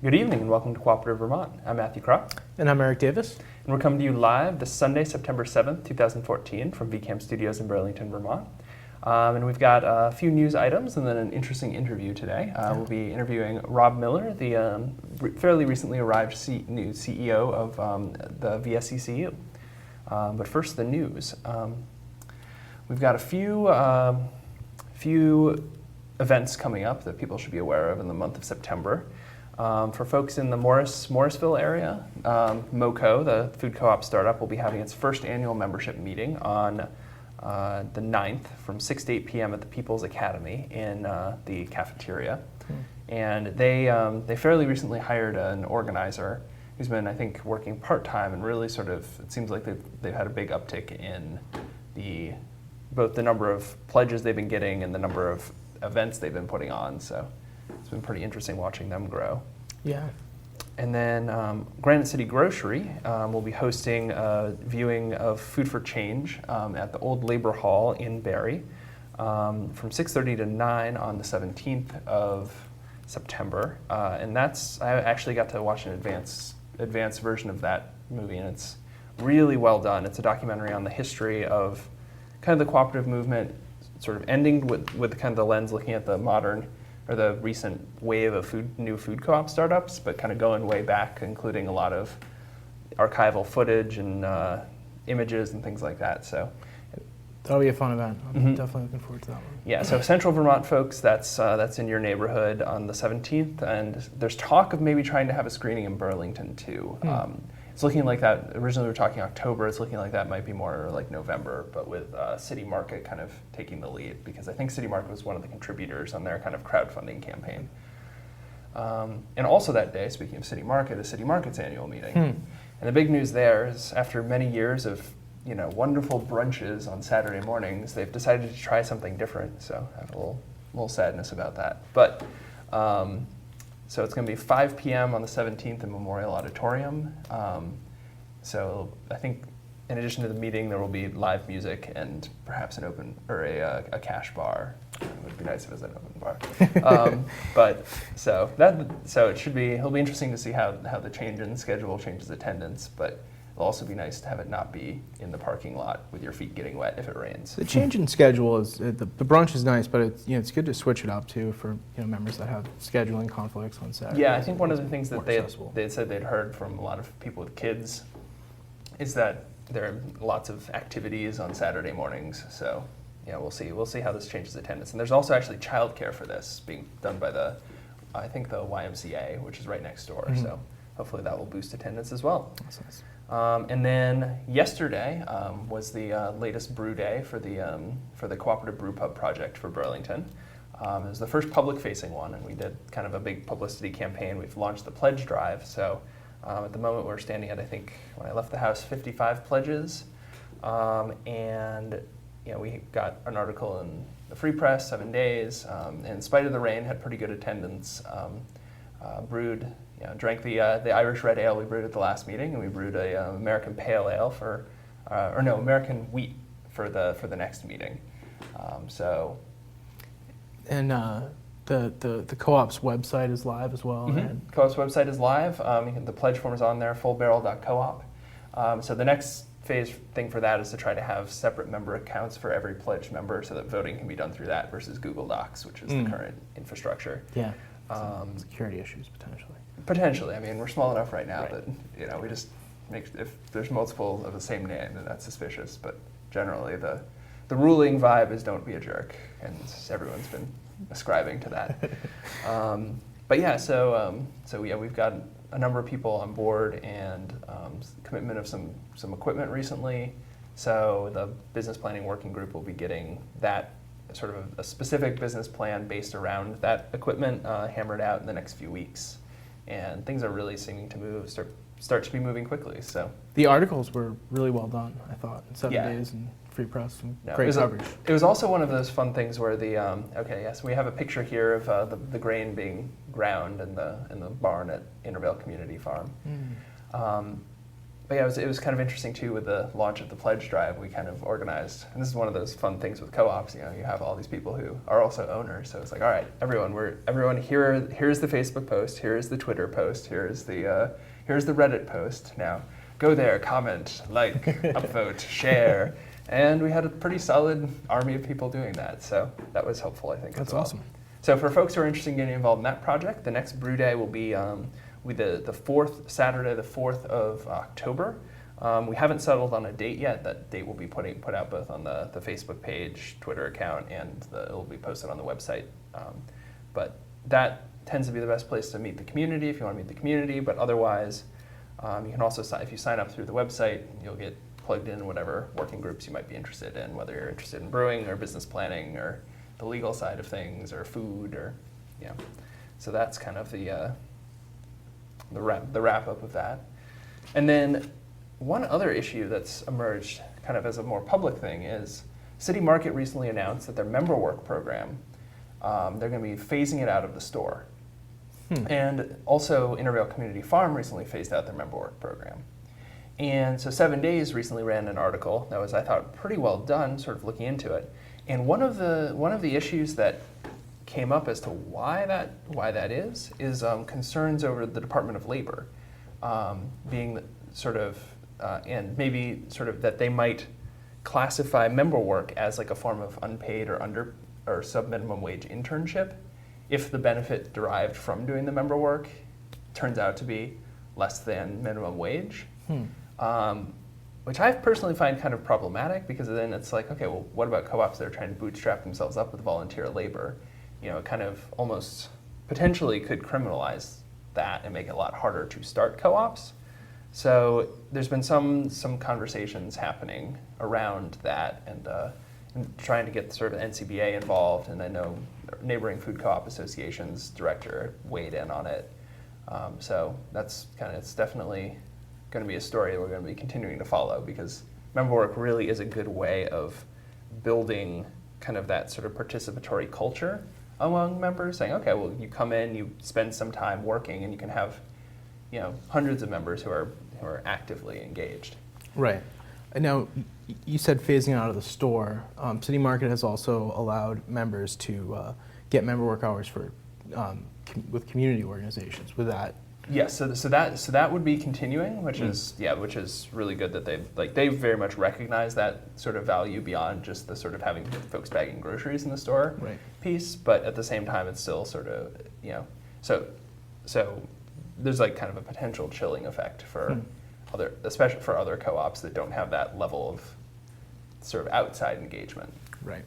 Good evening and welcome to Cooperative Vermont. I'm Matthew Cropp. And I'm Eric Davis. And we're coming to you live this Sunday, September 7th, 2014 from VCAM Studios in Burlington, Vermont. And we've got a few news items and then an interesting interview today. We'll be interviewing Rob Miller, the fairly recently arrived new CEO of the VSECU. But first, the news. We've got a few events coming up that people should be aware of in the month of September. For folks in the Morrisville area, MoCo, the food co-op startup, will be having its first annual membership meeting on the 9th from 6 to 8 p.m. at the People's Academy in the cafeteria. And they fairly recently hired an organizer who's been, I think, working part-time and really sort of, it seems like they've had a big uptick in both the number of pledges they've been getting and the number of events they've been putting on. So it's been pretty interesting watching them grow. Yeah. And then Granite City Grocery will be hosting a viewing of Food for Change at the Old Labor Hall in Barrie from 6:30 to 9 on the 17th of September. And I actually got to watch an advanced version of that movie, and it's really well done. It's a documentary on the history of kind of the cooperative movement, sort of ending with kind of the lens looking at the modern or the recent wave of new food co-op startups, but kind of going way back, including a lot of archival footage and images and things like that. So that'll be a fun event. I'm definitely looking forward to that one. Yeah, so Central Vermont folks, that's in your neighborhood on the 17th, and there's talk of maybe trying to have a screening in Burlington too. It's looking like that, originally we were talking October, it's looking like that might be more like November, but with City Market kind of taking the lead, because I think City Market was one of the contributors on their kind of crowdfunding campaign. And also that day, speaking of City Market, is City Market's annual meeting. And the big news there is after many years of wonderful brunches on Saturday mornings, they've decided to try something different, so I have a little sadness about that. But so it's going to be 5 p.m. on the 17th in Memorial Auditorium. So I think in addition to the meeting, there will be live music and perhaps an open or a cash bar. It would be nice if it was an open bar. But so it'll be interesting to see how the change in schedule changes attendance. But it'll also be nice to have it not be in the parking lot with your feet getting wet if it rains. The change in schedule is the brunch is nice, but it's good to switch it up too for members that have scheduling conflicts on Saturday. Yeah, I think one of the things that they said they'd heard from a lot of people with kids is that there are lots of activities on Saturday mornings. So yeah, we'll see how this changes attendance. And there's also actually childcare for this being done by I think the YMCA, which is right next door. So hopefully that will boost attendance as well. That's nice. And then yesterday was the latest brew day for the Cooperative Brew Pub project for Burlington. It was the first public-facing one, and we did kind of a big publicity campaign. We've launched the pledge drive, so at the moment we're standing at, I think, when I left the house, 55 pledges. And we got an article in the Free Press, 7 days. In spite of the rain, had pretty good attendance. Drank the Irish Red Ale we brewed at the last meeting, and we brewed a American Pale Ale American Wheat for the next meeting. And the co-op's website is live as well. Co-op's website is live. The pledge form is on there, fullbarrel.coop. So the next phase thing for that is to try to have separate member accounts for every pledged member so that voting can be done through that versus Google Docs, which is the current infrastructure. Yeah. Security issues potentially. Potentially. I mean, we're small enough right now that we just if there's multiple of the same name, then that's suspicious. But generally, the ruling vibe is don't be a jerk, and everyone's been ascribing to that. But yeah, so we've got a number of people on board and commitment of some equipment recently. So the business planning working group will be getting that sort of a specific business plan based around that equipment hammered out in the next few weeks. And things are really seeming to start to be moving quickly. So the articles were really well done, I thought, in 7 days and Free Press and great coverage. It was also one of those fun things where we have a picture here of the grain being ground in the barn at Intervale Community Farm. But yeah, it was kind of interesting too with the launch of the pledge drive. We kind of organized, and this is one of those fun things with co-ops. You know, you have all these people who are also owners. So it's like, all right, everyone here's the Facebook post, here's the Twitter post, here's the Reddit post. Now go there, comment, like, upvote, share, and we had a pretty solid army of people doing that. So that was helpful, I think. That's as well. awesome. So for folks who are interested in getting involved in that project, the next brew day will be the fourth Saturday, the 4th of October. We haven't settled on a date yet. That date will be put out both on the Facebook page, Twitter account, and it'll be posted on the website. But that tends to be the best place to meet the community if you want to meet the community. But otherwise, you can also if you sign up through the website, you'll get plugged in whatever working groups you might be interested in, whether you're interested in brewing or business planning or the legal side of things or food or So that's kind of the wrap up of that. And then one other issue that's emerged kind of as a more public thing is City Market recently announced that their member work program, they're going to be phasing it out of the store. And also Intervale Community Farm recently phased out their member work program. And so 7 Days recently ran an article that was, I thought, pretty well done, sort of looking into it. And one of the issues that came up as to why that is concerns over the Department of Labor being sort of and maybe sort of that they might classify member work as like a form of unpaid or sub-minimum wage internship if the benefit derived from doing the member work turns out to be less than minimum wage. Which I personally find kind of problematic because then it's like, okay, well, what about co-ops that are trying to bootstrap themselves up with volunteer labor? You know, it kind of almost potentially could criminalize that and make it a lot harder to start co-ops. So there's been some conversations happening around that and trying to get sort of NCBA involved, and I know Neighboring Food Co-op Association's director weighed in on it. So that's it's definitely going to be a story that we're going to be continuing to follow because member work really is a good way of building kind of that sort of participatory culture among members, saying, okay, well, you come in, you spend some time working, and you can have, hundreds of members who are actively engaged. Right. Now, you said phasing out of the store. City Market has also allowed members to get member work hours for with community organizations. With that. Yes, so that would be continuing, which is really good that they very much recognize that sort of value beyond just the sort of having folks bagging groceries in the store piece, but at the same time it's still sort of so there's like kind of a potential chilling effect for especially for other co-ops that don't have that level of sort of outside engagement. Right.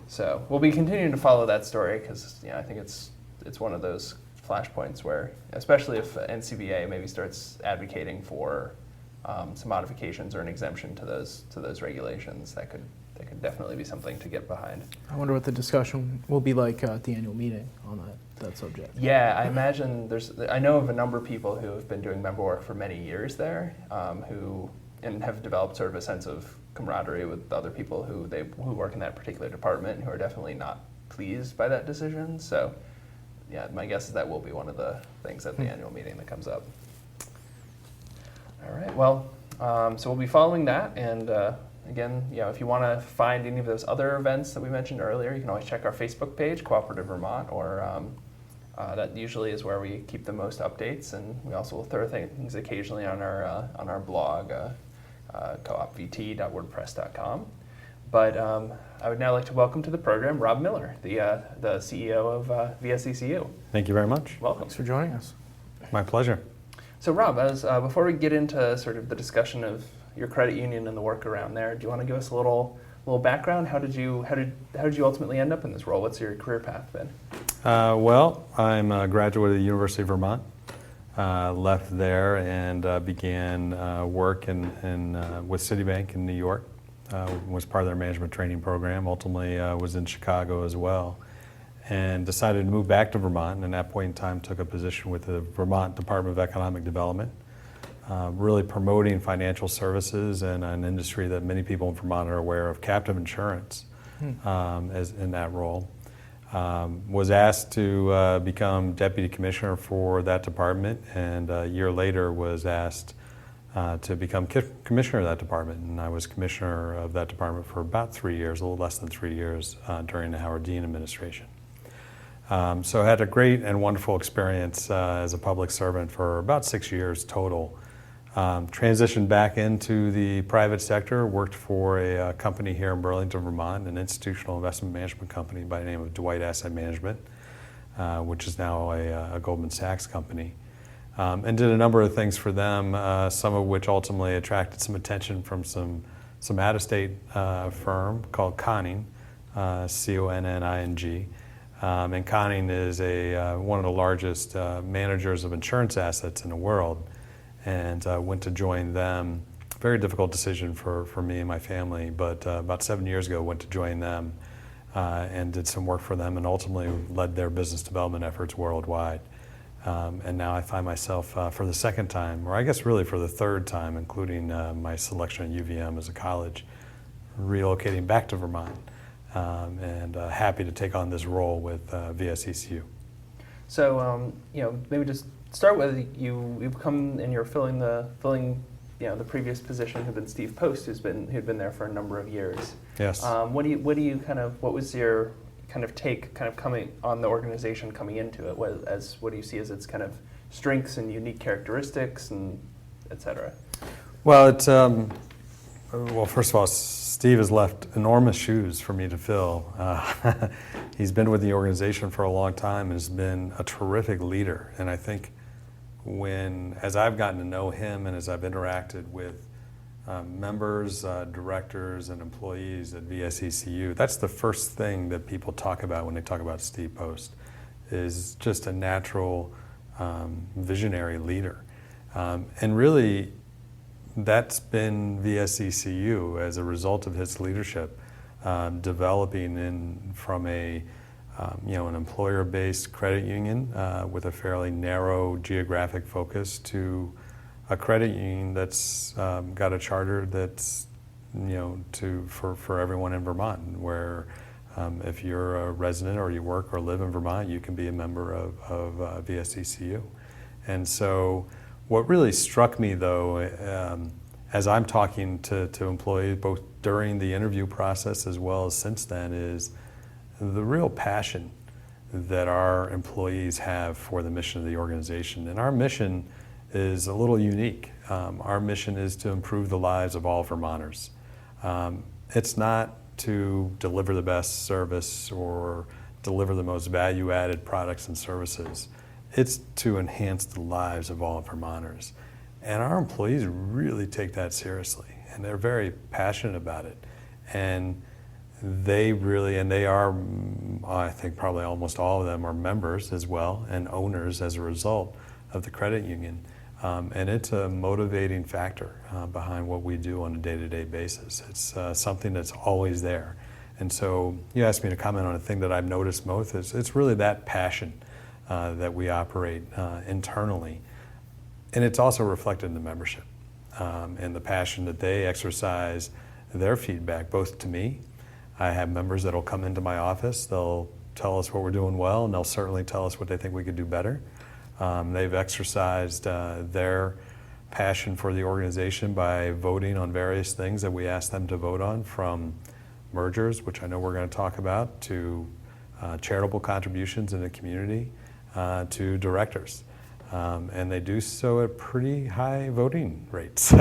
So we'll be continuing to follow that story because I think it's one of those flashpoints where, especially if NCBA maybe starts advocating for some modifications or an exemption to those regulations, that could definitely be something to get behind. I wonder what the discussion will be like at the annual meeting on that subject. Yeah, I imagine I know of a number of people who have been doing member work for many years there, who have developed sort of a sense of camaraderie with other people who work in that particular department who are definitely not pleased by that decision. So. Yeah, my guess is that will be one of the things at the annual meeting that comes up. All right, well, so we'll be following that, and again, if you want to find any of those other events that we mentioned earlier, you can always check our Facebook page, Cooperative Vermont, or that usually is where we keep the most updates, and we also will throw things occasionally on our blog, coopvt.wordpress.com. But I would now like to welcome to the program Rob Miller, the CEO of VSECU. Thank you very much. Welcome. Thanks for joining us. My pleasure. So Rob, before we get into sort of the discussion of your credit union and the work around there, do you want to give us a little background? How did you ultimately end up in this role? What's your career path been? Well, I'm a graduate of the University of Vermont. Left there and began work with Citibank in New York. Was part of their management training program. Ultimately was in Chicago as well, and decided to move back to Vermont, and at that point in time took a position with the Vermont Department of Economic Development, really promoting financial services and an industry that many people in Vermont are aware of, captive insurance, as in that role. Was asked to become deputy commissioner for that department, and a year later was asked to become commissioner of that department. And I was commissioner of that department for about 3 years, a little less than 3 years during the Howard Dean administration. So I had a great and wonderful experience as a public servant for about 6 years total. Transitioned back into the private sector, worked for a company here in Burlington, Vermont, an institutional investment management company by the name of Dwight Asset Management, which is now a Goldman Sachs company. And did a number of things for them, some of which ultimately attracted some attention from some out-of-state firm called Conning, Conning. And Conning is one of the largest managers of insurance assets in the world, and went to join them. Very difficult decision for me and my family, but about 7 years ago went to join them and did some work for them, and ultimately led their business development efforts worldwide. And now I find myself for the second time, or I guess really for the third time, including my selection at UVM as a college, relocating back to Vermont, and happy to take on this role with VSECU. So maybe just start with you've come and you're filling the previous position had been Steve Post, who'd been there for a number of years. Yes. What was your kind of take coming on the organization coming into it? What do you see as its kind of strengths and unique characteristics and et cetera? Well, first of all, Steve has left enormous shoes for me to fill. He's been with the organization for a long time and has been a terrific leader. And I think as I've gotten to know him and as I've interacted with members, directors, and employees at VSECU, that's the first thing that people talk about when they talk about Steve Post, is just a natural visionary leader. And really, that's been VSECU as a result of his leadership, developing from an employer-based credit union with a fairly narrow geographic focus to a credit union that's got a charter that's for everyone in Vermont, where if you're a resident or you work or live in Vermont, you can be a member of VSECU. And so what really struck me, though, as I'm talking to employees, both during the interview process as well as since then, is the real passion that our employees have for the mission of the organization. And our mission is a little unique. Our mission is to improve the lives of all Vermonters. It's not to deliver the best service or deliver the most value-added products and services. It's to enhance the lives of all Vermonters. And our employees really take that seriously, and they're very passionate about it. And they are, I think probably almost all of them are members as well and owners as a result of the credit union. And it's a motivating factor behind what we do on a day-to-day basis. It's something that's always there. And so you asked me to comment on a thing that I've noticed most. It's really that passion that we operate internally. And it's also reflected in the membership and the passion that they exercise their feedback, both to me. I have members that will come into my office. They'll tell us what we're doing well, and they'll certainly tell us what they think we could do better. They've exercised their passion for the organization by voting on various things that we ask them to vote on, from mergers, which I know we're going to talk about, to charitable contributions in the community, to directors. And they do so at pretty high voting rates.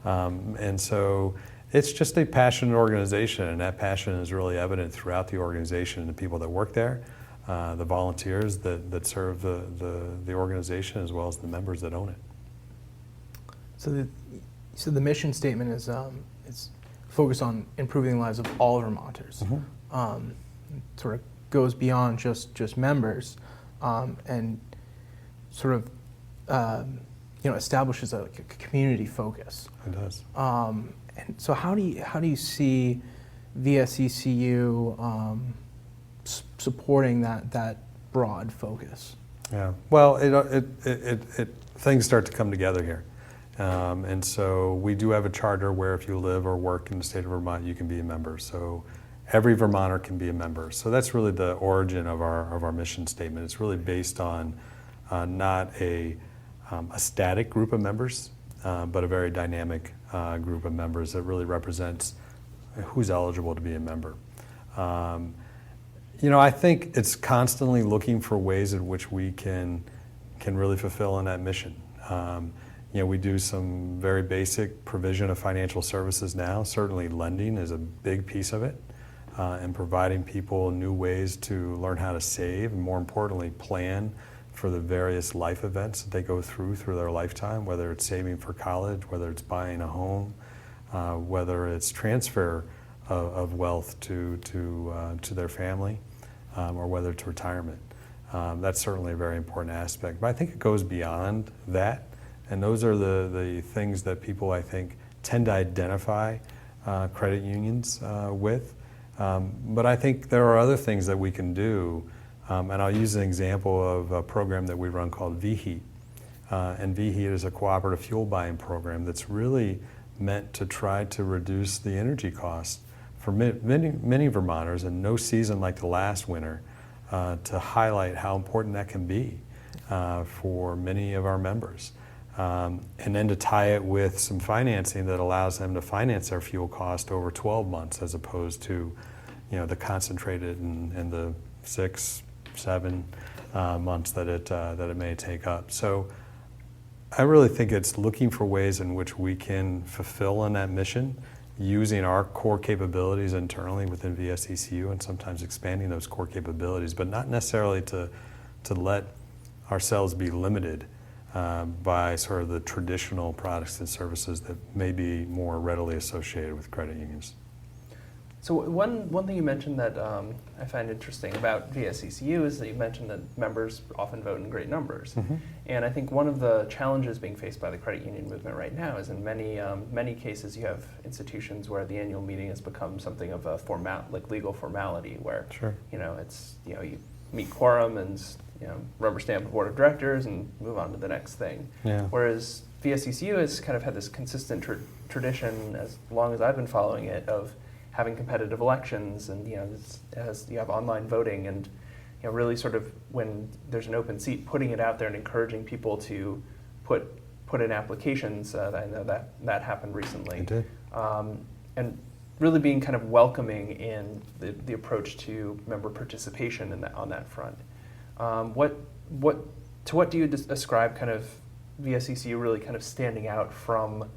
And so it's just a passionate organization, and that passion is really evident throughout the organization and the people that work there, the volunteers that serve the organization, as well as the members that own it. So the mission statement is focused on improving the lives of all Vermonters. Mm-hmm. Sort of goes beyond just members, and sort of establishes a community focus. It does. And so how do you see VSECU supporting that broad focus? Yeah. Well, things start to come together here. And so we do have a charter where if you live or work in the state of Vermont, you can be a member. So every Vermonter can be a member. So that's really the origin of our mission statement. It's really based on not a static group of members, but a very dynamic group of members that really represents who's eligible to be a member. I think it's constantly looking for ways in which we can really fulfill on that mission. We do some very basic provision of financial services now. Certainly lending is a big piece of it, and providing people new ways to learn how to save, and more importantly, plan for the various life events that they go through their lifetime, whether it's saving for college, whether it's buying a home, whether it's transfer of wealth to their family, or whether it's retirement. That's certainly a very important aspect. But I think it goes beyond that. And those are the things that people, I think, tend to identify credit unions with. But I think there are other things that we can do. And I'll use an example of a program that we run called VHEAT. And VHEAT is a cooperative fuel buying program that's really meant to try to reduce the energy costs for many Vermonters, and no season like the last winter, to highlight how important that can be for many of our members. And then to tie it with some financing that allows them to finance their fuel cost over 12 months as opposed to, the concentrated in the 6-7 months that it may take up. So I really think it's looking for ways in which we can fulfill on that mission, using our core capabilities internally within VSECU, and sometimes expanding those core capabilities, but not necessarily to let ourselves be limited by sort of the traditional products and services that may be more readily associated with credit unions. So one thing you mentioned that I find interesting about VSECU is that you mentioned that members often vote in great numbers. Mm-hmm. And I think one of the challenges being faced by the credit union movement right now is in many cases you have institutions where the annual meeting has become something of a legal formality where Sure. It's you meet quorum and rubber stamp the board of directors and move on to the next thing. Yeah. Whereas VSECU has kind of had this consistent tradition as long as I've been following it of having competitive elections, and as you have online voting, and really sort of when there's an open seat, putting it out there and encouraging people to put in applications. I know that happened recently. It did. And really being kind of welcoming in the approach to member participation on that front. What do you ascribe kind of VSECU really kind of standing out from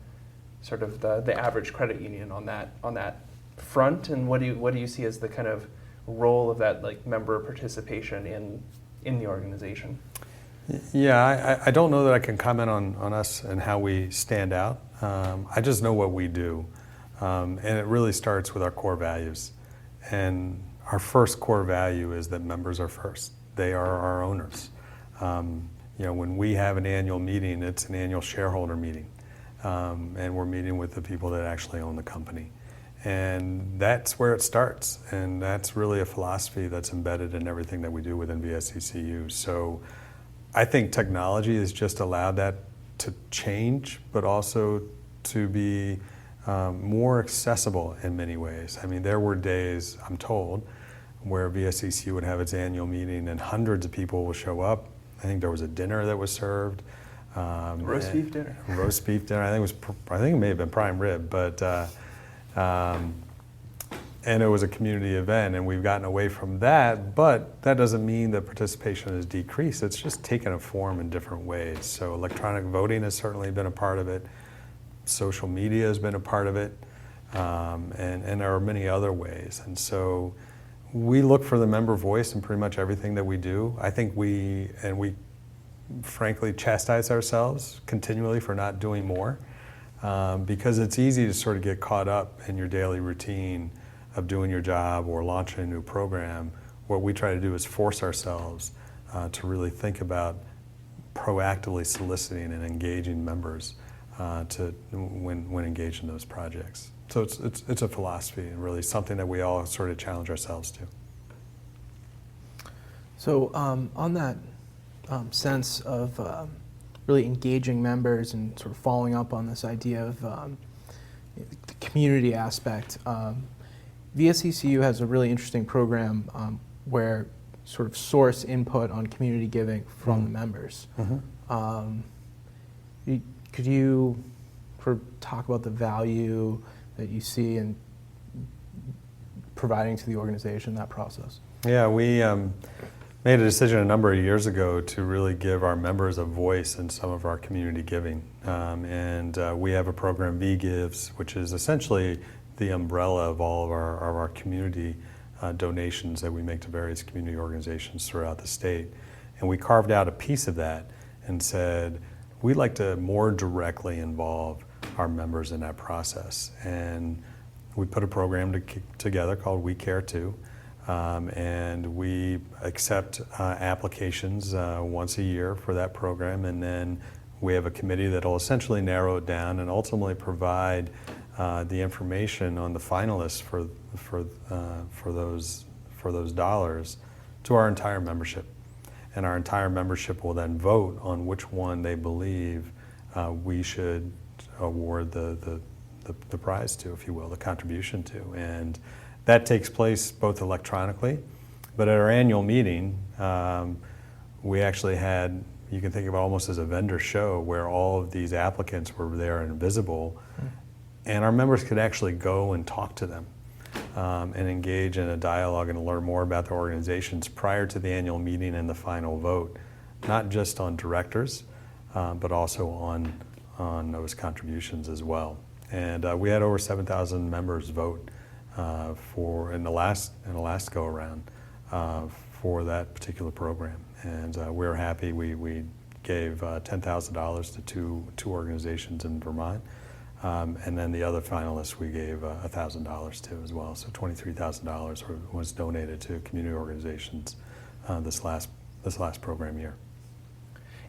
sort of the average credit union on that front, and what do you see as the kind of role of that member participation in the organization? Yeah, I don't know that I can comment on us and how we stand out. I just know what we do, and it really starts with our core values. And our first core value is that members are first. They are our owners. When we have an annual meeting, it's an annual shareholder meeting, and we're meeting with the people that actually own the company. And that's where it starts, and that's really a philosophy that's embedded in everything that we do within VSECU. So I think technology has just allowed that to change, but also to be more accessible in many ways. I mean, there were days, I'm told, where VSECU would have its annual meeting and hundreds of people will show up. I think there was a dinner that was served. Roast beef dinner. Roast beef dinner. I think it may have been prime rib, but and it was a community event, and we've gotten away from that, but that doesn't mean that participation has decreased. It's just taken a form in different ways. So electronic voting has certainly been a part of it. Social media has been a part of it, and there are many other ways. And so we look for the member voice in pretty much everything that we do. I think we frankly chastise ourselves continually for not doing more. Because it's easy to sort of get caught up in your daily routine of doing your job or launching a new program. What we try to do is force ourselves to really think about proactively soliciting and engaging members when engaged in those projects. So it's a philosophy and really something that we all sort of challenge ourselves to. So on that sense of really engaging members and sort of following up on this idea of the community aspect, VSECU has a really interesting program where sort of source input on community giving from the members. Mm-hmm. Could you sort of talk about the value that you see in providing to the organization, that process? Yeah, we made a decision a number of years ago to really give our members a voice in some of our community giving. We have a program, VGives, which is essentially the umbrella of all of our community donations that we make to various community organizations throughout the state. And we carved out a piece of that and said, we'd like to more directly involve our members in that process. And we put a program together called We Care Too. And we accept applications once a year for that program, and then we have a committee that will essentially narrow it down and ultimately provide the information on the finalists for those dollars to our entire membership. And our entire membership will then vote on which one they believe we should award the prize to, if you will, the contribution to. And that takes place both electronically, but at our annual meeting, we actually had, you can think of it almost as a vendor show, where all of these applicants were there and visible, and our members could actually go and talk to them and engage in a dialogue and learn more about the organizations prior to the annual meeting and the final vote, not just on directors, but also on those contributions as well. And we had over 7,000 members vote in the last go around for that particular program, and we're happy. We gave $10,000 to two organizations in Vermont, and then the other finalists we gave $1,000 to as well. So $23,000 was donated to community organizations this last program year.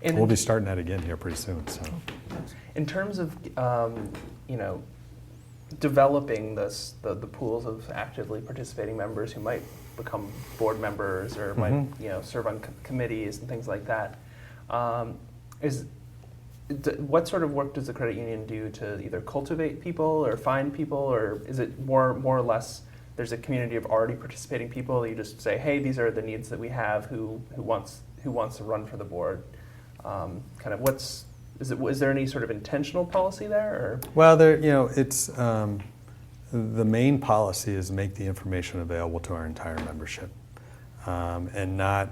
And we'll be starting that again here pretty soon. So, in terms of developing the pools of actively participating members who might become board members or might serve on committees and things like that, what sort of work does the credit union do to either cultivate people or find people, or is it more or less there's a community of already participating people, you just say, hey, these are the needs that we have, who wants to run for the board? Is there any sort of intentional policy there? Or? Well, it's the main policy is make the information available to our entire membership, and not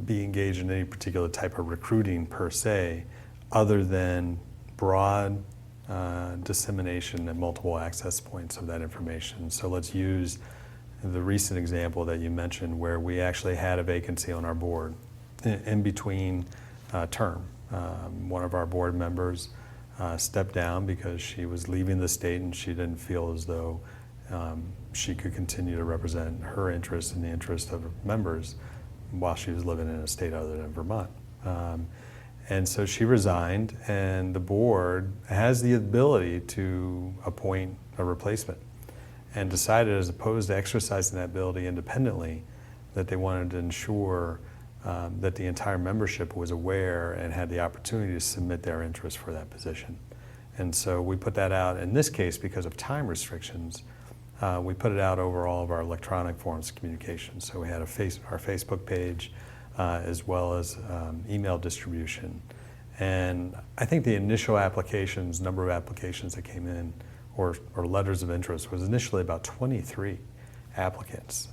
be engaged in any particular type of recruiting per se, other than broad dissemination and multiple access points of that information. So let's use the recent example that you mentioned, where we actually had a vacancy on our board in between term. One of our board members stepped down because she was leaving the state and she didn't feel as though she could continue to represent her interests and the interests of her members while she was living in a state other than Vermont. And so she resigned, and the board has the ability to appoint a replacement, and decided, as opposed to exercising that ability independently, that they wanted to ensure that the entire membership was aware and had the opportunity to submit their interest for that position. And so we put that out, in this case, because of time restrictions, we put it out over all of our electronic forms of communication. So we had our Facebook page, as well as email distribution. And I think the initial number of applications that came in, or letters of interest, was initially about 23 applicants.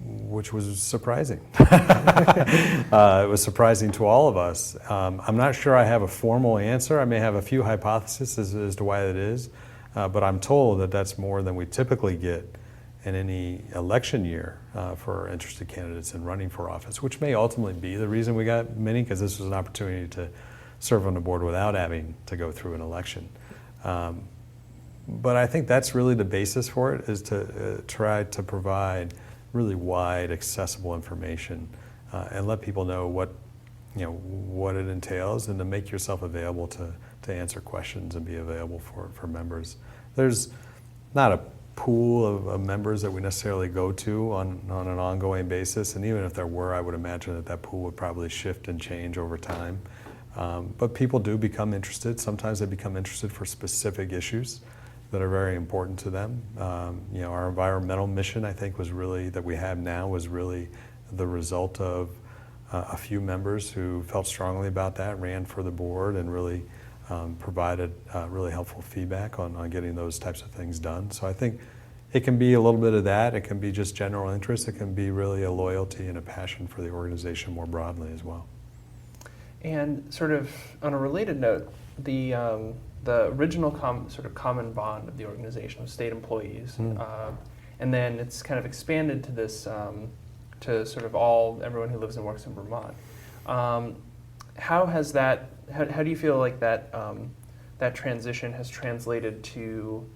Which was surprising. It was surprising to all of us. I'm not sure I have a formal answer. I may have a few hypotheses as to why that is, but I'm told that that's more than we typically get in any election year for interested candidates in running for office, which may ultimately be the reason we got many, because this was an opportunity to serve on the board without having to go through an election. But I think that's really the basis for it, is to try to provide really wide, accessible information, and let people know what it entails, and to make yourself available to answer questions and be available for members. There's not a pool of members that we necessarily go to on an ongoing basis, and even if there were, I would imagine that pool would probably shift and change over time. But people do become interested. Sometimes they become interested for specific issues that are very important to them. Our environmental mission, I think, that we have now, was really the result of a few members who felt strongly about that, ran for the board, and really provided really helpful feedback on getting those types of things done. So I think it can be a little bit of that. It can be just general interest. It can be really a loyalty and a passion for the organization more broadly as well. And sort of on a related note, the original sort of common bond of the organization was state employees, and then it's kind of expanded to this to sort of everyone who lives and works in Vermont. How has that? How do you feel like that that transition has translated to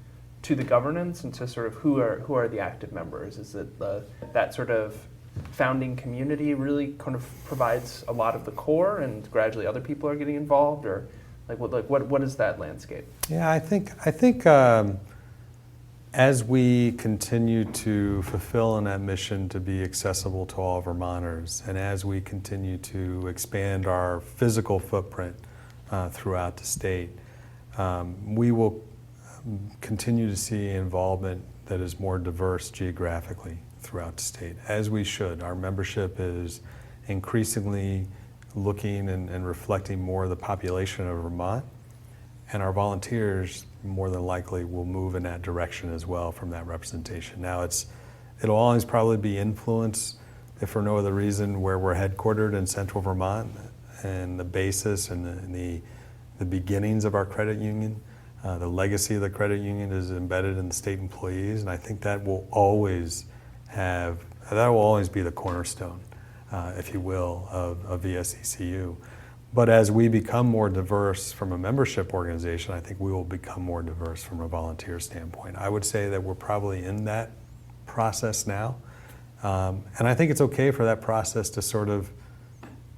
the governance and to sort of who are the active members? Is it that sort of founding community really kind of provides a lot of the core, and gradually other people are getting involved, or what is that landscape? Yeah, I think as we continue to fulfill on that mission to be accessible to all Vermonters, and as we continue to expand our physical footprint throughout the state, we will continue to see involvement that is more diverse geographically throughout the state, as we should. Our membership is increasingly looking and reflecting more of the population of Vermont, and our volunteers more than likely will move in that direction as well from that representation. Now it'll always probably be influenced, if for no other reason, where we're headquartered in central Vermont, and the basis and the beginnings of our credit union. The legacy of the credit union is embedded in the state employees, and I think that will always be the cornerstone, if you will, of VSECU. But as we become more diverse from a membership organization, I think we will become more diverse from a volunteer standpoint. I would say that we're probably in that process now, and I think it's okay for that process to sort of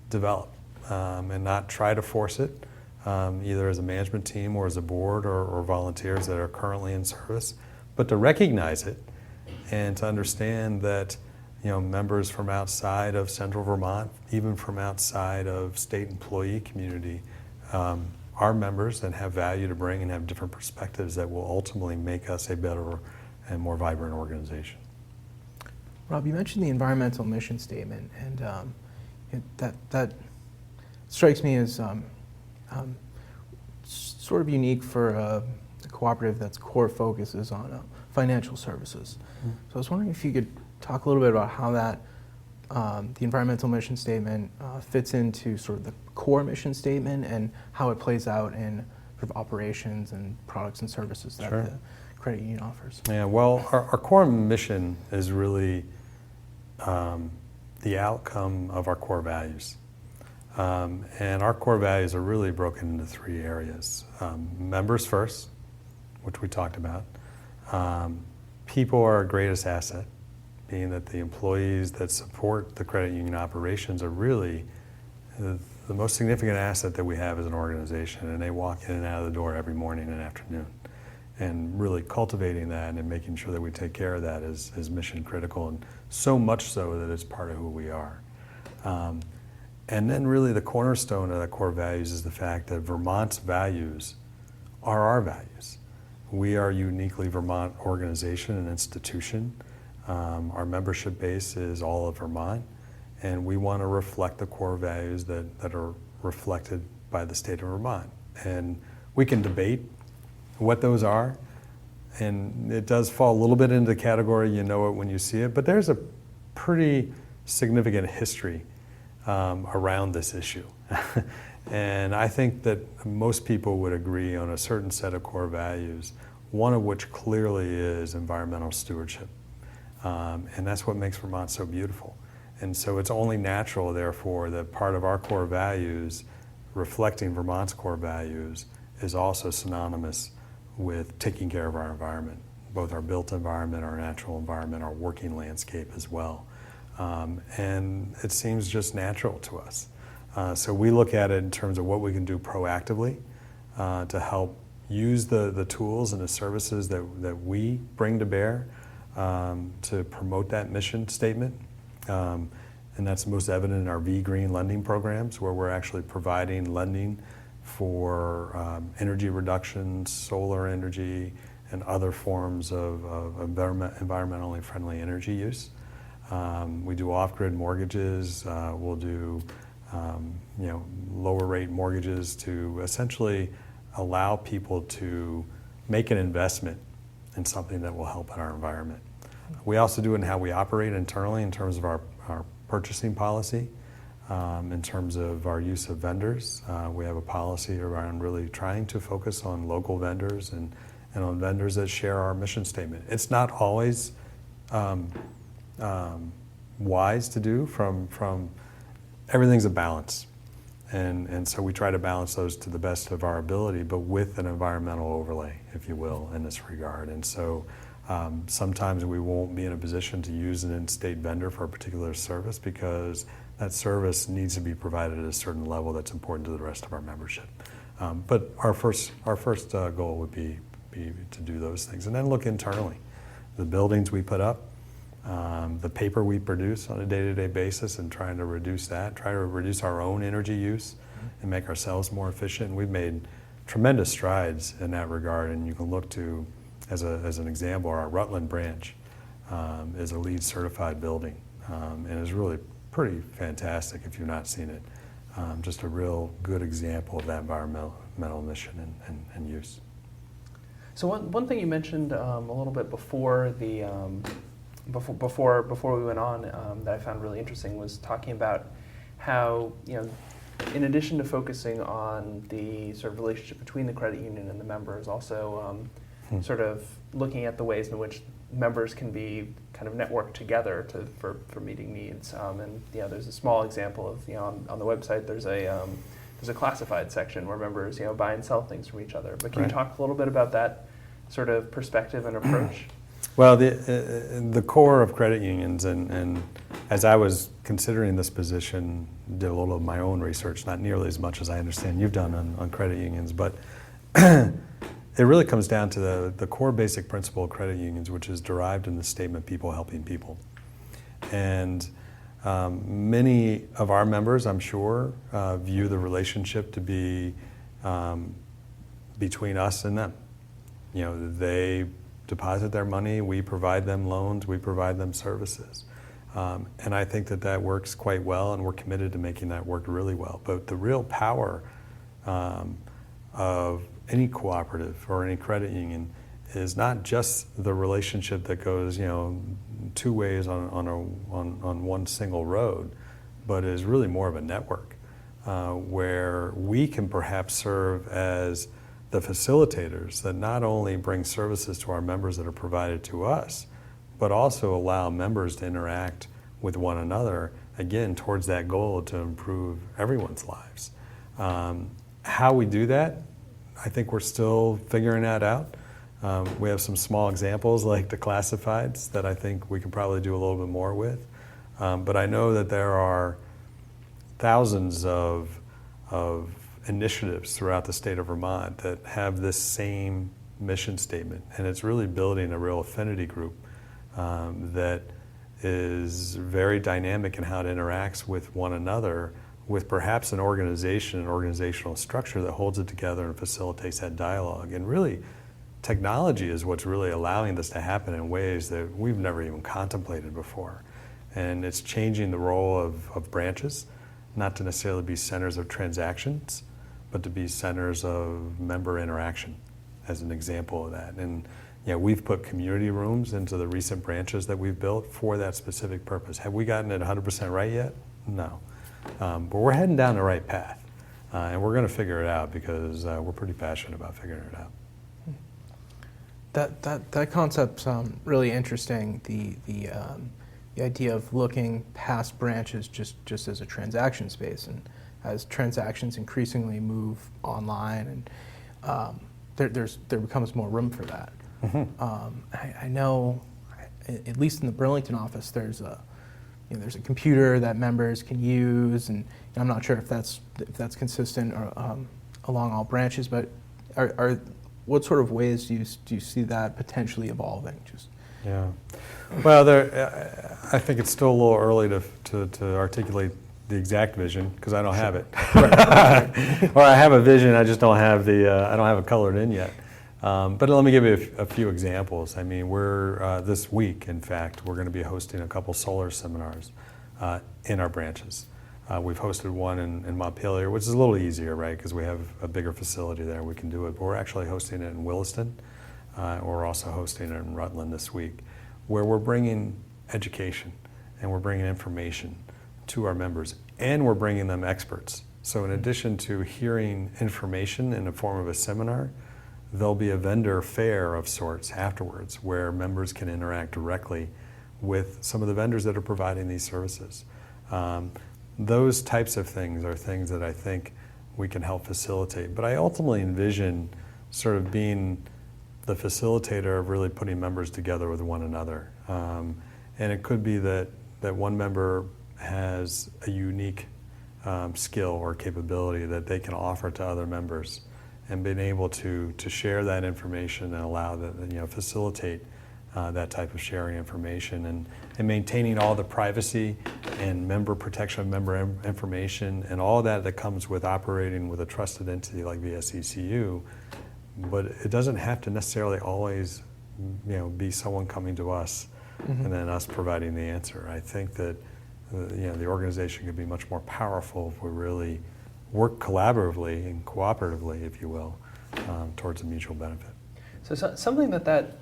develop and not try to force it. Either as a management team or as a board or volunteers that are currently in service, but to recognize it and to understand that members from outside of central Vermont, even from outside of state employee community, are members and have value to bring and have different perspectives that will ultimately make us a better and more vibrant organization. Rob, you mentioned the environmental mission statement, and that strikes me as sort of unique for a cooperative that's core focus is on financial services. So I was wondering if you could talk a little bit about how that the environmental mission statement fits into sort of the core mission statement and how it plays out in sort of operations and products and services that the credit union offers. Yeah, well, our core mission is really the outcome of our core values. And our core values are really broken into three areas. Members first, which we talked about. People are our greatest asset, being that the employees that support the credit union operations are really the most significant asset that we have as an organization, and they walk in and out of the door every morning and afternoon. And really cultivating that and making sure that we take care of that is mission critical, and so much so that it's part of who we are. And then really the cornerstone of the core values is the fact that Vermont's values are our values. We are a uniquely Vermont organization and institution. Our membership base is all of Vermont, and we want to reflect the core values that are reflected by the state of Vermont. And we can debate what those are, and it does fall a little bit into the category, you know it when you see it, but there's a pretty significant history around this issue. And I think that most people would agree on a certain set of core values, one of which clearly is environmental stewardship. And that's what makes Vermont so beautiful. And so it's only natural, therefore, that part of our core values, reflecting Vermont's core values, is also synonymous with taking care of our environment, both our built environment, our natural environment, our working landscape as well. And it seems just natural to us. So we look at it in terms of what we can do proactively to help use the tools and the services that we bring to bear to promote that mission statement. And that's most evident in our V-Green lending programs, where we're actually providing lending for energy reduction, solar energy, and other forms of environmentally friendly energy use. We do off-grid mortgages. We'll do lower rate mortgages to essentially allow people to make an investment in something that will help in our environment. We also do it in how we operate internally in terms of our purchasing policy, in terms of our use of vendors. We have a policy around really trying to focus on local vendors and on vendors that share our mission statement. It's not always wise to do from everything's a balance. And so we try to balance those to the best of our ability, but with an environmental overlay, if you will, in this regard. And so sometimes we won't be in a position to use an in-state vendor for a particular service because that service needs to be provided at a certain level that's important to the rest of our membership. But our first goal would be to do those things. And then look internally. The buildings we put up, the paper we produce on a day-to-day basis, and trying to reduce that, try to reduce our own energy use and make ourselves more efficient. And we've made tremendous strides in that regard, and you can look to, as an example, our Rutland branch is a LEED certified building, and is really pretty fantastic if you've not seen it. Just a real good example of that environmental mission and use. So one thing you mentioned a little bit before the before we went on that I found really interesting was talking about how, in addition to focusing on the sort of relationship between the credit union and the members, also sort of looking at the ways in which members can be kind of networked together for meeting needs. And there's a small example of on the website there's a classified section where members buy and sell things from each other. But can you talk a little bit about that sort of perspective and approach? Well, the core of credit unions, and as I was considering this position, did a little of my own research, not nearly as much as I understand you've done on credit unions, but it really comes down to the core basic principle of credit unions, which is derived in the statement, people helping people. And many of our members, I'm sure, view the relationship to be between us and them. They deposit their money, we provide them loans, we provide them services. And I think that works quite well, and we're committed to making that work really well. But the real power of any cooperative or any credit union is not just the relationship that goes, two ways on one single road, but is really more of a network where we can perhaps serve as the facilitators that not only bring services to our members that are provided to us, but also allow members to interact with one another, again, towards that goal to improve everyone's lives. How we do that, I think we're still figuring that out. We have some small examples like the classifieds that I think we can probably do a little bit more with. But I know that there are thousands of initiatives throughout the state of Vermont that have this same mission statement, and it's really building a real affinity group that is very dynamic in how it interacts with one another, with perhaps an organizational structure that holds it together and facilitates that dialogue. And really, technology is what's really allowing this to happen in ways that we've never even contemplated before. And it's changing the role of branches, not to necessarily be centers of transactions, but to be centers of member interaction, as an example of that. And we've put community rooms into the recent branches that we've built for that specific purpose. Have we gotten it 100% right yet? No. But we're heading down the right path, and we're going to figure it out because we're pretty passionate about figuring it out. That concept's really interesting. The idea of looking past branches just as a transaction space, and as transactions increasingly move online, and there becomes more room for that. I know, at least in the Burlington office, there's a computer that members can use, and I'm not sure if that's consistent or, along all branches. But what sort of ways do you see that potentially evolving? Yeah, well, I think it's still a little early to articulate the exact vision because I don't have it, or I have a vision, I just don't have I don't have it colored in yet. But let me give you a few examples. I mean, we're this week, in fact, we're going to be hosting a couple solar seminars in our branches. We've hosted one in Montpelier, which is a little easier, right, because we have a bigger facility there. We can do it. But we're actually hosting it in Williston. We're also hosting it in Rutland this week, where we're bringing education and we're bringing information to our members, and we're bringing them experts. So in addition to hearing information in the form of a seminar, there'll be a vendor fair of sorts afterwards where members can interact directly with some of the vendors that are providing these services. Those types of things are things that I think we can help facilitate. But I ultimately envision sort of being the facilitator of really putting members together with one another. And it could be that one member has a unique skill or capability that they can offer to other members, and being able to share that information and allow that, facilitate that type of sharing information and maintaining all the privacy and member protection of member information and all that comes with operating with a trusted entity like VSECU. But it doesn't have to necessarily always, be someone coming to us and then us providing the answer. I think that the organization could be much more powerful if we really work collaboratively and cooperatively, if you will, towards a mutual benefit. So something that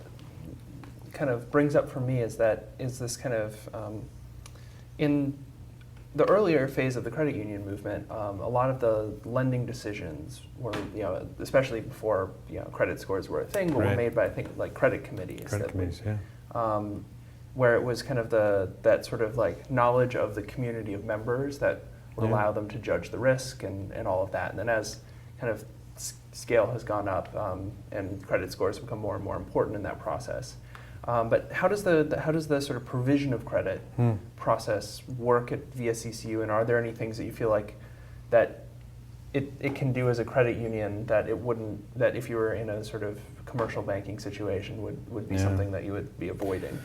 kind of brings up for me is this kind of in the earlier phase of the credit union movement, a lot of the lending decisions were, especially before credit scores were a thing, but were made by, I think, like credit committees. Where it was kind of that sort of like knowledge of the community of members that would allow them to judge the risk and all of that. And then as kind of scale has gone up and credit scores become more and more important in that process. But how does the sort of provision of credit process work at VSECU, and are there any things that you feel like that it can do as a credit union that it wouldn't, that if you were in a sort of commercial banking situation would be something that you would be avoiding?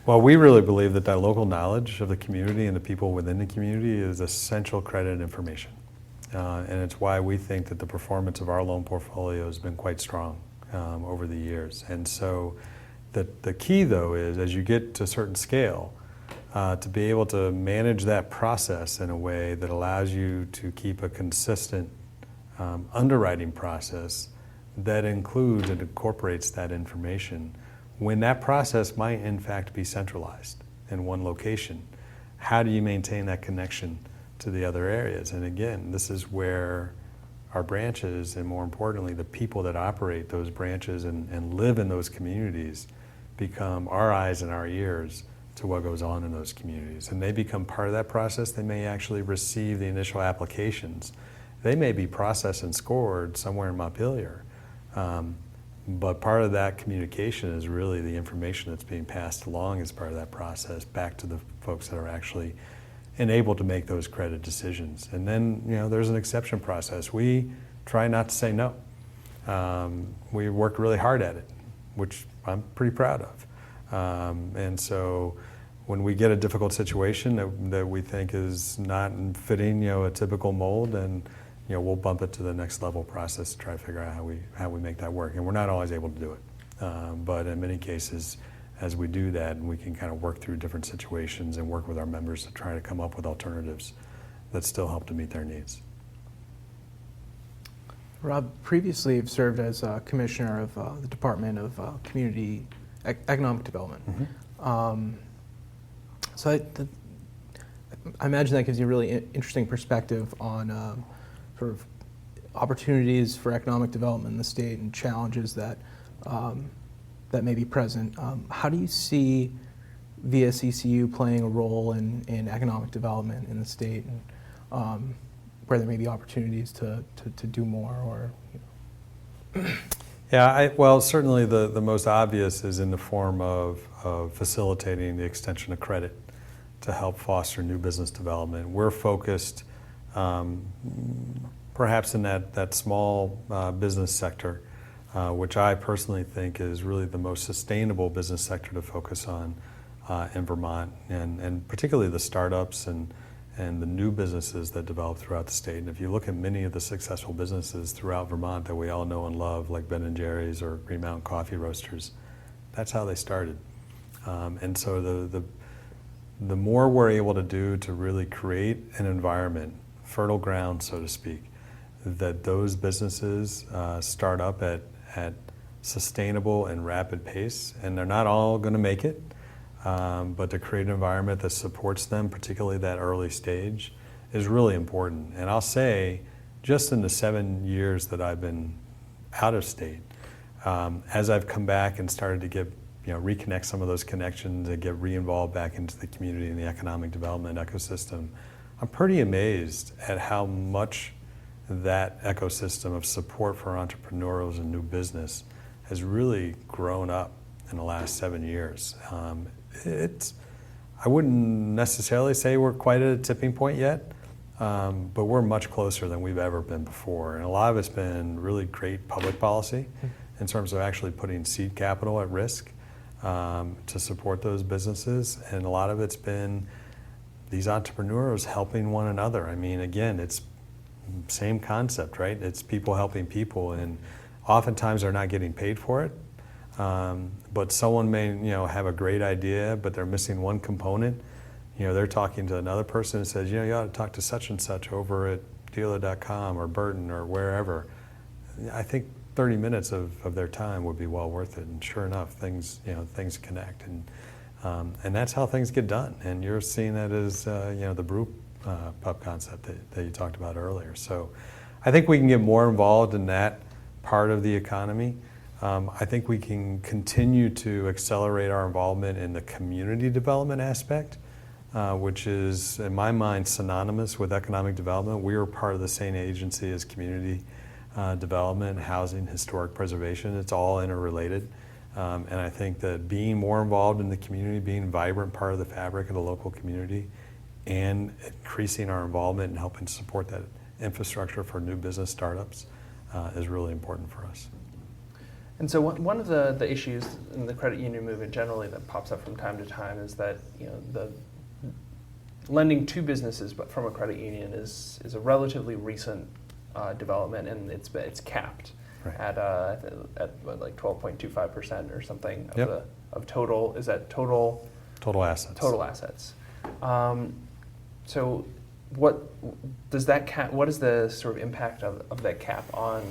Well, we really believe that local knowledge of the community and the people within the community is essential credit information. And it's why we think that the performance of our loan portfolio has been quite strong over the years. And so the key, though, is as you get to a certain scale, to be able to manage that process in a way that allows you to keep a consistent underwriting process that includes and incorporates that information. When that process might in fact be centralized in one location, how do you maintain that connection to the other areas? And again, this is where our branches, and more importantly, the people that operate those branches and live in those communities, become our eyes and our ears to what goes on in those communities. And they become part of that process. They may actually receive the initial applications. They may be processed and scored somewhere in Montpelier. But part of that communication is really the information that's being passed along as part of that process back to the folks that are actually enabled to make those credit decisions. And then, there's an exception process. We try not to say no. We work really hard at it, which I'm pretty proud of. And so when we get a difficult situation that we think is not fitting, a typical mold, and we'll bump it to the next level process to try to figure out how we make that work. And we're not always able to do it. But in many cases, as we do that, we can kind of work through different situations and work with our members to try to come up with alternatives that still help to meet their needs. Rob, previously you've served as Commissioner of the Department of Community Economic Development. So I imagine that gives you a really interesting perspective on sort of opportunities for economic development in the state and challenges that that may be present. How do you see VSECU playing a role in economic development in the state, and where there may be opportunities to do more? Or Yeah, well, certainly the most obvious is in the form of facilitating the extension of credit to help foster new business development. We're focused perhaps in that small business sector, which I personally think is really the most sustainable business sector to focus on in Vermont, and particularly the startups and the new businesses that develop throughout the state. And if you look at many of the successful businesses throughout Vermont that we all know and love, like Ben & Jerry's or Green Mountain Coffee Roasters, that's how they started. And so the more we're able to do to really create an environment, fertile ground, so to speak, that those businesses start up at sustainable and rapid pace, and they're not all going to make it, but to create an environment that supports them, particularly that early stage, is really important. And I'll say, just in the 7 years that I've been out of state, as I've come back and started to get, reconnect some of those connections and get re-involved back into the community and the economic development ecosystem, I'm pretty amazed at how much that ecosystem of support for entrepreneurs and new business has really grown up in the last 7 years. I wouldn't necessarily say we're quite at a tipping point yet, but we're much closer than we've ever been before. And a lot of it's been really great public policy in terms of actually putting seed capital at risk to support those businesses. And a lot of it's been these entrepreneurs helping one another. I mean, again, it's same concept, right? It's people helping people, and oftentimes they're not getting paid for it. But someone may, have a great idea, but they're missing one component. They're talking to another person and says, you ought to talk to such and such over at dealer.com or Burton or wherever. I think 30 minutes of their time would be well worth it. And sure enough, things connect, and that's how things get done. And you're seeing that as the brew pub concept that you talked about earlier. So I think we can get more involved in that part of the economy. I think we can continue to accelerate our involvement in the community development aspect, which is, in my mind, synonymous with economic development. We are part of the same agency as community development, housing, historic preservation. It's all interrelated. And I think that being more involved in the community, being a vibrant part of the fabric of the local community, and increasing our involvement and helping support that infrastructure for new business startups is really important for us. And so one of the issues in the credit union movement generally that pops up from time to time is that the lending to businesses but from a credit union is a relatively recent development, and it's capped at like 12.25% or something of total. Is that total assets? Total assets. So what does that cap? What is the sort of impact of that cap on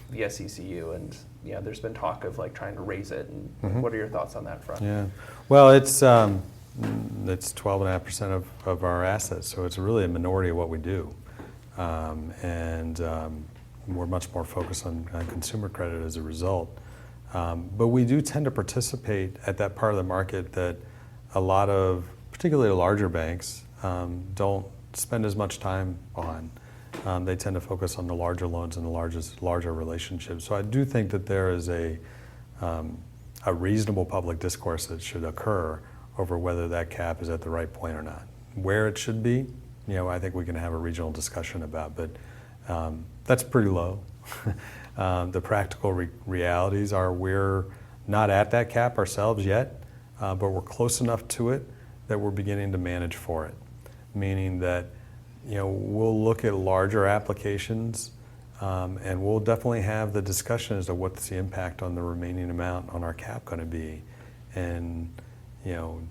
the VSECU? And there's been talk of like trying to raise it. And what are your thoughts on that front? Yeah, well, it's 12.5% of our assets, so it's really a minority of what we do, and we're much more focused on consumer credit as a result. But we do tend to participate at that part of the market that a lot of, particularly larger banks, don't spend as much time on. They tend to focus on the larger loans and the larger relationships. So I do think that there is a reasonable public discourse that should occur over whether that cap is at the right point or not. Where it should be, I think we can have a regional discussion about, but that's pretty low. The practical realities are we're not at that cap ourselves yet, but we're close enough to it that we're beginning to manage for it. Meaning that we'll look at larger applications, and we'll definitely have the discussion as to what's the impact on the remaining amount on our cap going to be, and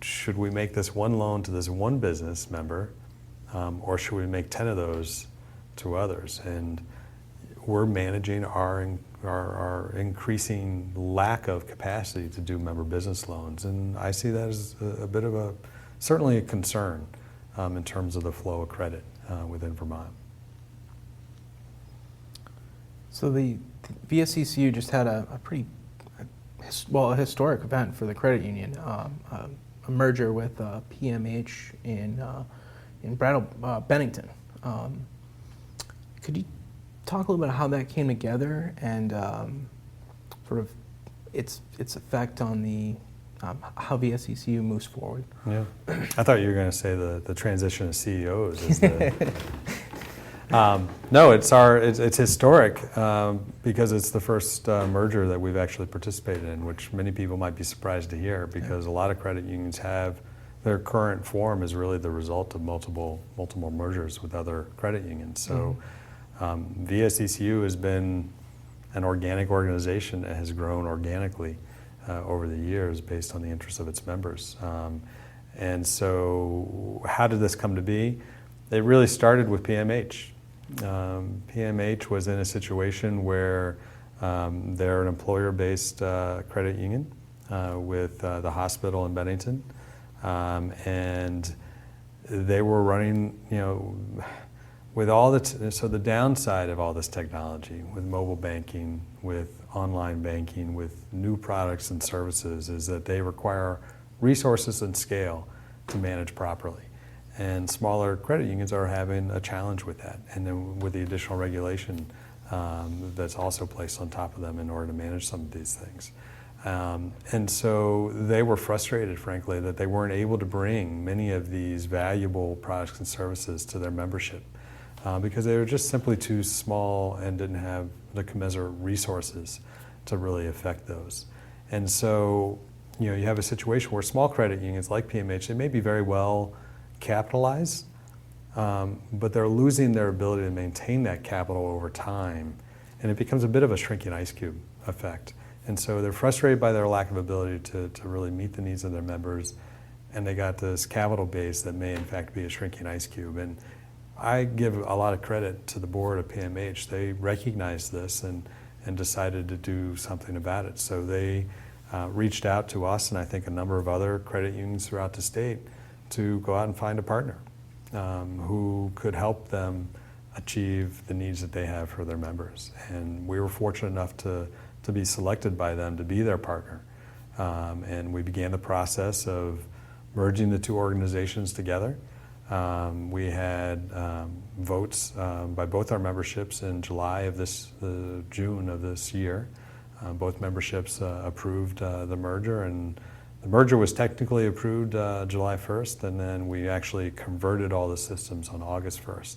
should we make this one loan to this one business member, or should we make 10 of those to others? And we're managing our increasing lack of capacity to do member business loans, and I see that as a bit of certainly a concern in terms of the flow of credit within Vermont. So the VSECU just had a a historic event for the credit union, a merger with PMH in Bennington. Could you talk a little bit about how that came together and sort of its effect on the how VSECU moves forward? Yeah, I thought you were going to say the transition of CEOs is the. No, it's historic because it's the first merger that we've actually participated in, which many people might be surprised to hear, because a lot of credit unions have their current form is really the result of multiple mergers with other credit unions. So VSECU has been an organic organization that has grown organically over the years based on the interests of its members. And so how did this come to be? It really started with PMH. PMH was in a situation where they're an employer-based credit union with the hospital in Bennington, and they were running, with all so the downside of all this technology, with mobile banking, with online banking, with new products and services, is that they require resources and scale to manage properly. And smaller credit unions are having a challenge with that, and then with the additional regulation that's also placed on top of them in order to manage some of these things. And so they were frustrated, frankly, that they weren't able to bring many of these valuable products and services to their membership because they were just simply too small and didn't have the commensurate resources to really affect those. And so, you have a situation where small credit unions like PMH, they may be very well capitalized, but they're losing their ability to maintain that capital over time, and it becomes a bit of a shrinking ice cube effect. And so they're frustrated by their lack of ability to really meet the needs of their members, and they got this capital base that may in fact be a shrinking ice cube. And I give a lot of credit to the board of PMH. They recognized this and decided to do something about it. So they reached out to us, and I think a number of other credit unions throughout the state, to go out and find a partner who could help them achieve the needs that they have for their members. And we were fortunate enough to be selected by them to be their partner. And we began the process of merging the two organizations together. We had votes by both our memberships in June of this year. Both memberships approved the merger, and the merger was technically approved July 1st, and then we actually converted all the systems on August 1st.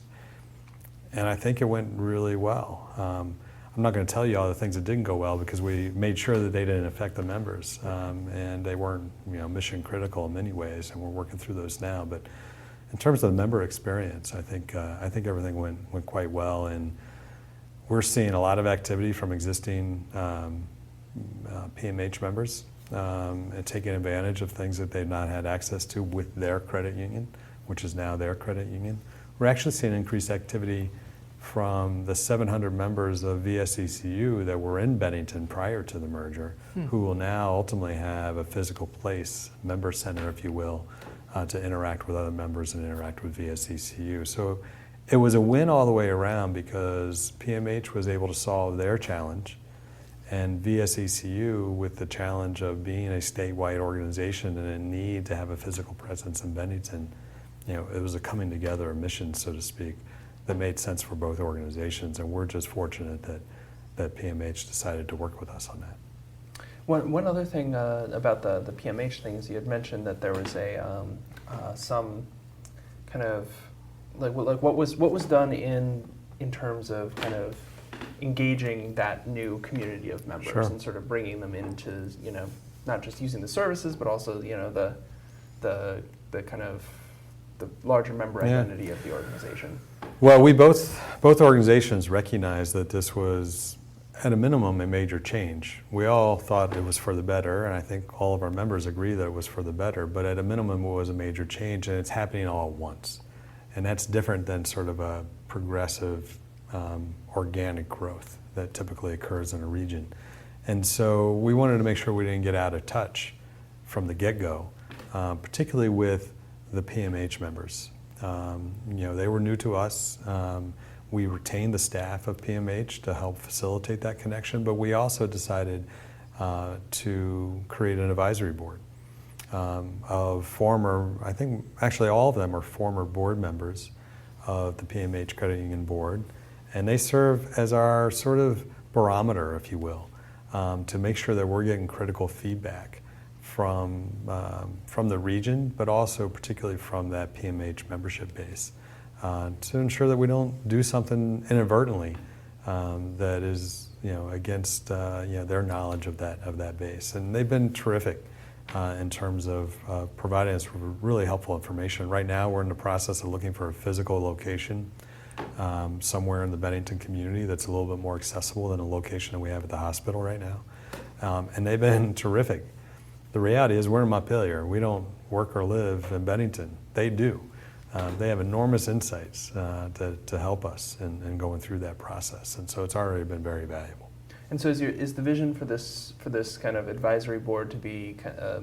And I think it went really well. I'm not going to tell you all the things that didn't go well because we made sure that they didn't affect the members, and they weren't mission critical in many ways, and we're working through those now. But in terms of the member experience, I think everything went quite well, and we're seeing a lot of activity from existing PMH members and taking advantage of things that they've not had access to with their credit union, which is now their credit union. We're actually seeing increased activity from the 700 members of VSECU that were in Bennington prior to the merger, who will now ultimately have a physical place, member center, if you will, to interact with other members and interact with VSECU. So it was a win all the way around because PMH was able to solve their challenge, and VSECU, with the challenge of being a statewide organization and a need to have a physical presence in Bennington, it was a coming together, a mission, so to speak, that made sense for both organizations, and we're just fortunate that PMH decided to work with us on that. One other thing about the PMH thing is you had mentioned that there was some kind of like what was done in terms of kind of engaging that new community of members. Sure. And sort of bringing them into not just using the services but also the kind of the larger member identity of the organization. Well, we both organizations recognized that this was, at a minimum, a major change. We all thought it was for the better, and I think all of our members agree that it was for the better, but at a minimum it was a major change, and it's happening all at once. And that's different than sort of a progressive organic growth that typically occurs in a region. And so we wanted to make sure we didn't get out of touch from the get-go, particularly with the PMH members. They were new to us. We retained the staff of PMH to help facilitate that connection, but we also decided to create an advisory board of former, I think actually all of them are former board members of the PMH Credit Union Board, and they serve as our sort of barometer, if you will, to make sure that we're getting critical feedback from the region, but also particularly from that PMH membership base, to ensure that we don't do something inadvertently that is against their knowledge of that base. And they've been terrific in terms of providing us with really helpful information. Right now we're in the process of looking for a physical location somewhere in the Bennington community that's a little bit more accessible than a location that we have at the hospital right now. And they've been terrific. The reality is we're in Montpelier. We don't work or live in Bennington. They do. They have enormous insights to help us in going through that process, and so it's already been very valuable. And so is the vision for this kind of advisory board to be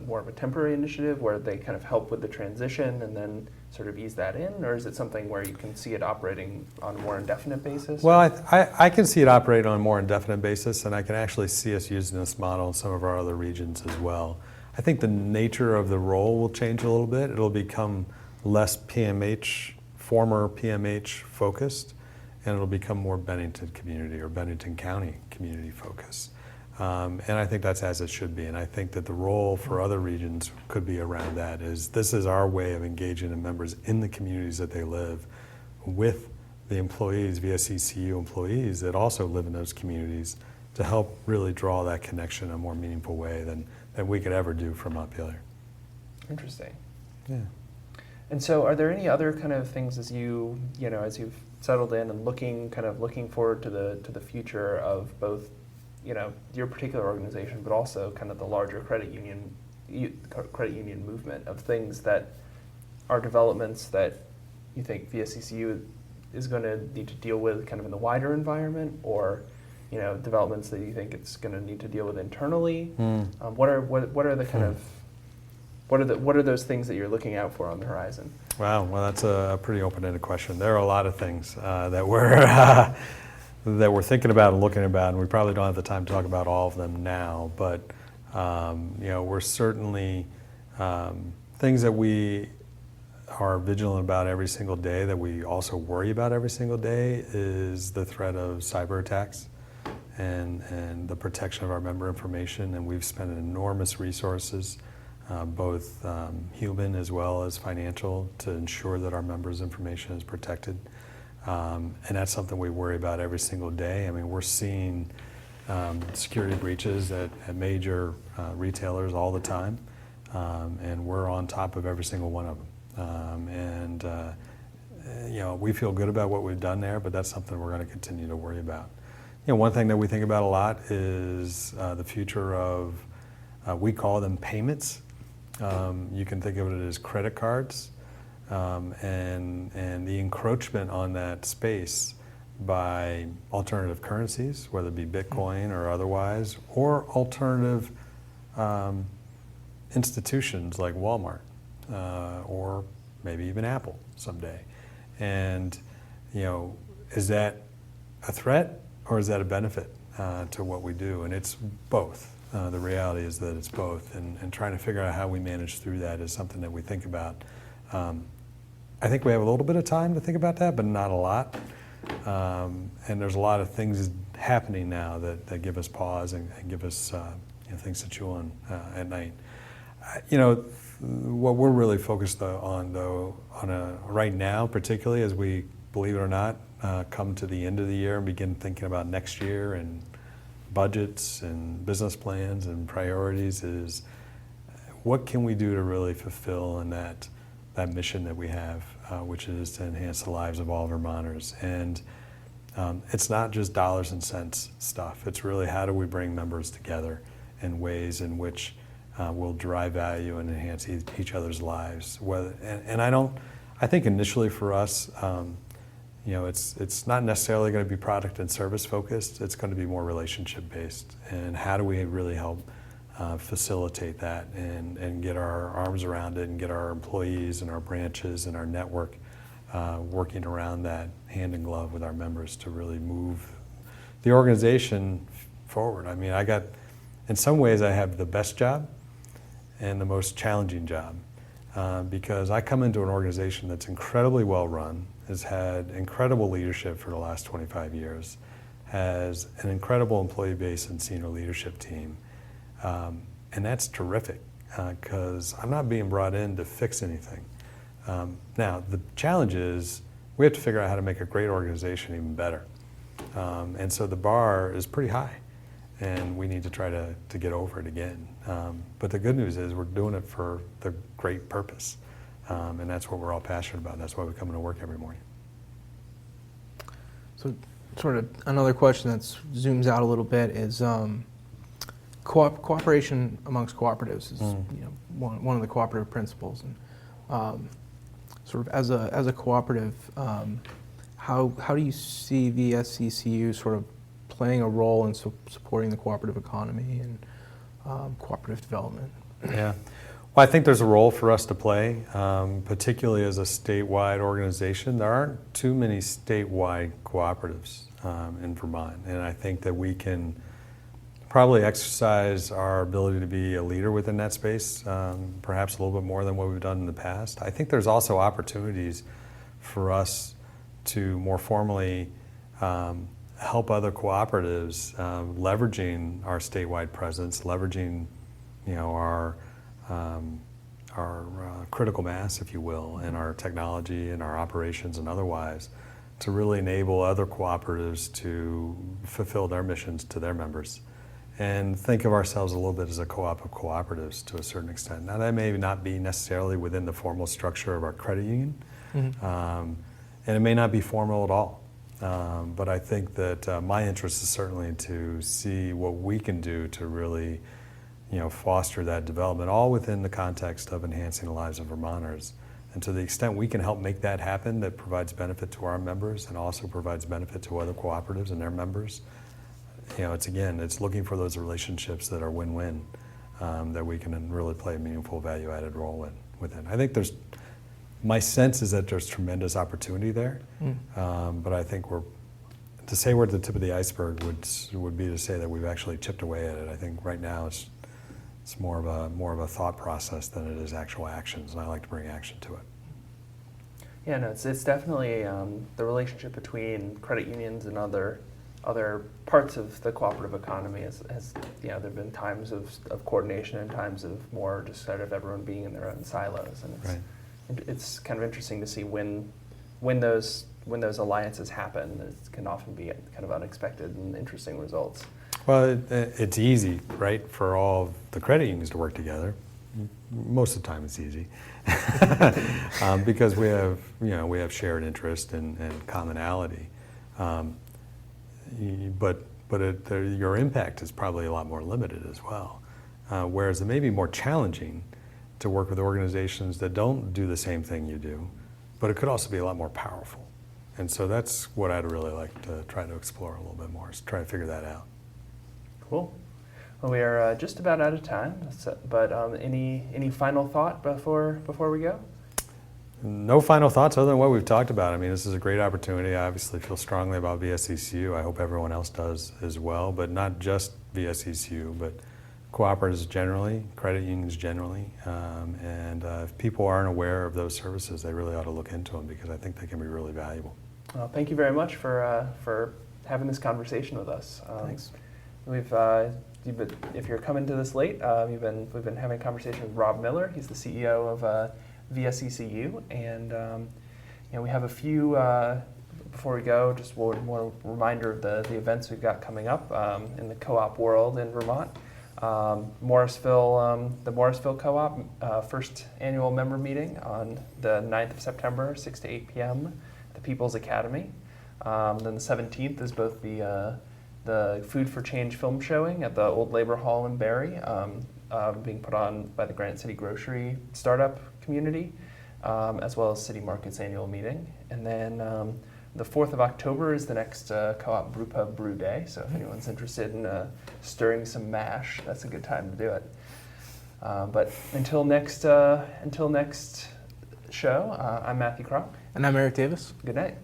more of a temporary initiative where they kind of help with the transition and then sort of ease that in, or is it something where you can see it operating on a more indefinite basis? Well, I can see it operate on a more indefinite basis, and I can actually see us using this model in some of our other regions as well. I think the nature of the role will change a little bit. It'll become less PMH, former PMH focused, and it'll become more Bennington community or Bennington County community focus. And I think that's as it should be. And I think that the role for other regions could be around that. This is our way of engaging the members in the communities that they live with the employees, VSECU employees that also live in those communities, to help really draw that connection in a more meaningful way than we could ever do from up here. Interesting. Yeah. And so are there any other kind of things as you've settled in and looking forward to the future of both, your particular organization, but also kind of the larger credit union movement, of things that are developments that you think VSECU is going to need to deal with kind of in the wider environment, or developments that you think it's going to need to deal with internally? What are those things that you're looking out for on the horizon? Wow, well, that's a pretty open-ended question. There are a lot of things that we're thinking about and looking about, and we probably don't have the time to talk about all of them now. But we're certainly things that we are vigilant about every single day, that we also worry about every single day, is the threat of cyber attacks and the protection of our member information. And we've spent enormous resources, both human as well as financial, to ensure that our members' information is protected. And that's something we worry about every single day. I mean, we're seeing security breaches at major retailers all the time, and we're on top of every single one of them. We feel good about what we've done there, but that's something we're going to continue to worry about. One thing that we think about a lot is the future of, we call them payments. You can think of it as credit cards, and the encroachment on that space by alternative currencies, whether it be Bitcoin or otherwise, or alternative institutions like Walmart, or maybe even Apple someday. And is that a threat or is that a benefit to what we do? And it's both. The reality is that it's both, and trying to figure out how we manage through that is something that we think about. I think we have a little bit of time to think about that, but not a lot. And there's a lot of things happening now that give us pause and give us things to chew on at night. What we're really focused on, though, right now, particularly as we, believe it or not, come to the end of the year and begin thinking about next year and budgets and business plans and priorities, is what can we do to really fulfill in that mission that we have, which is to enhance the lives of all Vermonters. And it's not just dollars and cents stuff. It's really, how do we bring members together in ways in which will drive value and enhance each other's lives. I think initially for us, it's not necessarily going to be product and service focused. It's going to be more relationship based. And how do we really help facilitate that and get our arms around it and get our employees and our branches and our network working around that hand in glove with our members to really move the organization forward. I mean, in some ways I have the best job and the most challenging job, because I come into an organization that's incredibly well run, has had incredible leadership for the last 25 years, has an incredible employee base and senior leadership team. And that's terrific, because I'm not being brought in to fix anything. Now, the challenge is we have to figure out how to make a great organization even better. And so the bar is pretty high, and we need to try to get over it again. But the good news is we're doing it for the great purpose, and that's what we're all passionate about. That's why we come into work every morning. So sort of another question that zooms out a little bit is cooperation amongst cooperatives is one of the cooperative principles. And sort of as a cooperative, how do you see VSECU sort of playing a role in supporting the cooperative economy and cooperative development? Yeah. Well, I think there's a role for us to play, particularly as a statewide organization. There aren't too many statewide cooperatives in Vermont, and I think that we can probably exercise our ability to be a leader within that space, perhaps a little bit more than what we've done in the past. I think there's also opportunities for us to more formally help other cooperatives, leveraging our statewide presence, leveraging our critical mass, if you will, and our technology and our operations and otherwise, to really enable other cooperatives to fulfill their missions to their members. And think of ourselves a little bit as a co-op of cooperatives to a certain extent. Now, that may not be necessarily within the formal structure of our credit union, and it may not be formal at all. But I think that my interest is certainly to see what we can do to really, foster that development, all within the context of enhancing the lives of Vermonters. And to the extent we can help make that happen, that provides benefit to our members and also provides benefit to other cooperatives and their members. It's looking for those relationships that are win-win, that we can really play a meaningful value-added role within. I think my sense is that there's tremendous opportunity there, but I think to say we're at the tip of the iceberg would be to say that we've actually chipped away at it. I think right now it's more of a thought process than it is actual actions, and I like to bring action to it. Yeah, no, it's definitely the relationship between credit unions and other parts of the cooperative economy has there have been times of coordination and times of more just sort of everyone being in their own silos, and it's kind of interesting to see when those alliances happen. It can often be kind of unexpected and interesting results. Well, it's easy, right, for all the credit unions to work together. Most of the time, it's easy because we have shared interest and commonality. But your impact is probably a lot more limited as well. Whereas it may be more challenging to work with organizations that don't do the same thing you do, but it could also be a lot more powerful. And so that's what I'd really like to try to explore a little bit more, is try to figure that out. Cool. Well, we are just about out of time, but any final thought before we go? No final thoughts other than what we've talked about. I mean, this is a great opportunity. I obviously feel strongly about VSECU. I hope everyone else does as well, but not just VSECU, but cooperatives generally, credit unions generally. And if people aren't aware of those services, they really ought to look into them, because I think they can be really valuable. Well, thank you very much for having this conversation with us. Thanks. If you're coming to this late, we've been having a conversation with Rob Miller. He's the CEO of VSECU, and we have a few. Before we go, just one reminder of the events we've got coming up in the co-op world in Vermont. Morrisville, the Morrisville Co-op first annual member meeting on the 9th of September, 6 to 8 p.m. at the People's Academy. Then the 17th is both the Food for Change film showing at the Old Labor Hall in Barrie, being put on by the Granite City Grocery startup community, as well as City Market's annual meeting. And then the 4th of October is the next Co-op Brew Pub Brew Day, so if anyone's interested in stirring some mash, that's a good time to do it. But until next show, I'm Matthew Cropp. And I'm Eric Davis. Good night.